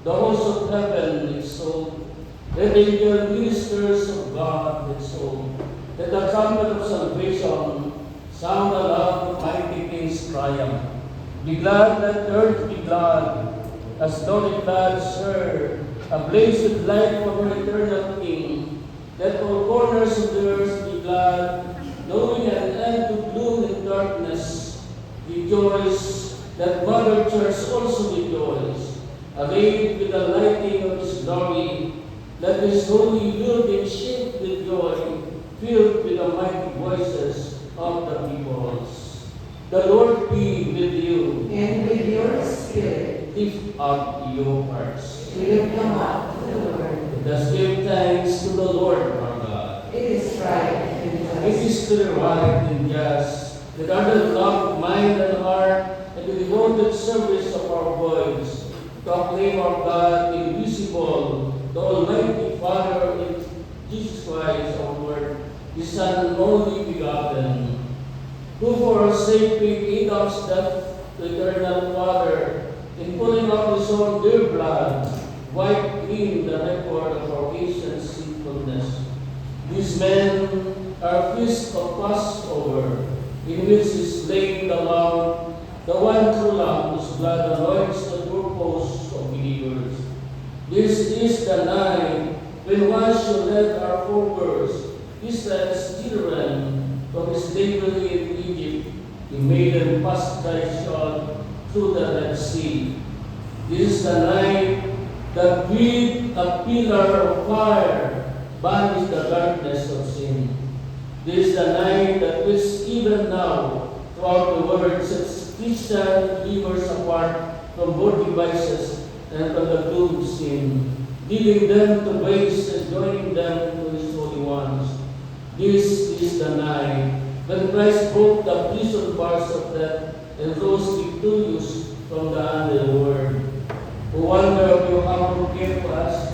The hosts of heaven exalt. Let the angel ministers of God exalt. Let the trumpet of salvation sound aloud the mighty King's triumph. Be glad, let the earth be glad, as though declares her, ablaze with light from her eternal King. Let all corners of the earth be glad, knowing an end to gloom and darkness. Rejoice, that Mother Church also rejoice, arrayed with the lighting of His glory. Let His holy building shake with joy, filled with the mighty voices of the peoples. The Lord be with you. And with your spirit, Lift up your hearts. we lift them up to the Lord. Let us give thanks to the Lord our God. It is right and It just. is to the right and just, with ardent love of mind and heart, and the devoted service of our voice, to acclaim our God, invisible, the Almighty Father in Jesus Christ, our Lord, His Son, only begotten, who for our sake paid Adam's death to eternal Father, in pulling out His own dear blood, wiped clean the record of our ancient sinfulness. These men are feast of Passover, in which is slain the Lamb, the one true Lamb whose blood anoints the doorposts of believers. This is the night when one shall let our forebears, Israel's children, from slavery in Egypt, He made them pass dry shod through the Red Sea. This is the night that with a pillar of fire banished the darkness of sin. This is the night that which even now throughout the world sets Christian believers apart from both devices and from the gloom of sin, leading them to grace and joining them to His holy ones. This is the night when Christ broke the prison bars of death and rose victorious from the underworld. O wonder of your humble care for us,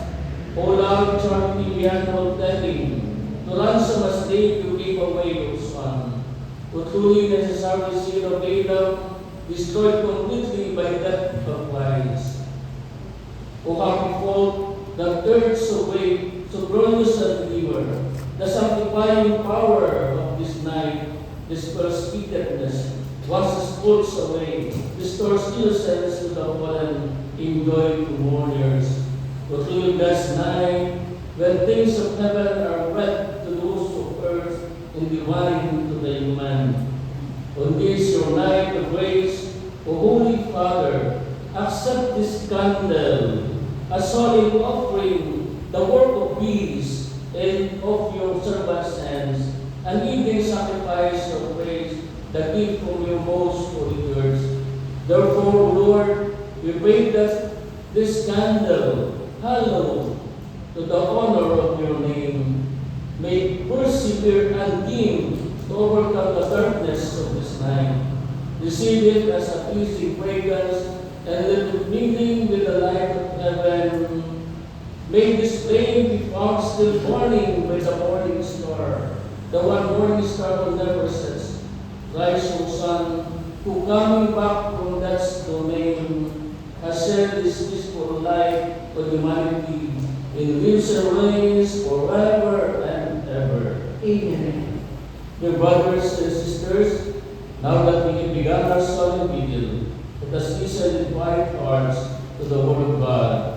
O love charity beyond all telling, to ransom a slave you gave away your Son, who truly necessary seal of Adam, destroyed completely by death of Christ. O happy fault that turns away so glorious a Redeemer, the sanctifying power of this night, this perspicuousness, washes faults away, restores innocence to the fallen, in joy to mourners. To truly blessed night, when things of heaven are read to those of earth and divine to the human. On this your night of grace, O Holy Father, accept this candle, a solemn offering, the work of peace, and of your servants' hands, an evening sacrifice of praise, the gift from your most holy church. Therefore, Lord, we pray that this candle, hallowed to the honor of your name, may persevere undim to overcome the darkness of this night. Receive it as a pleasing fragrance, and let it mingling with the light of heaven. May this flame be found still burning by the morning star, the one morning star will never cease. Christ, O Son, who coming back from death's domain, has shared this peaceful life for humanity, in lives and reigns forever and ever. Amen. Dear brothers and sisters, now that we have begun our solemn vigil, let us listen with quiet hearts to the Word of God.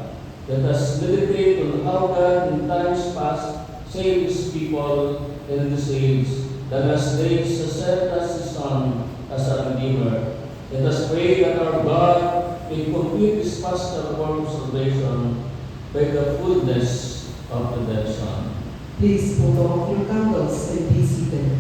Let us meditate on how God in times past saved His people in this age, that has raised to set us His Son as a Redeemer. Let us pray that our God may complete this paschal work of salvation by the fullness of redemption. Please put off your candles and be seated.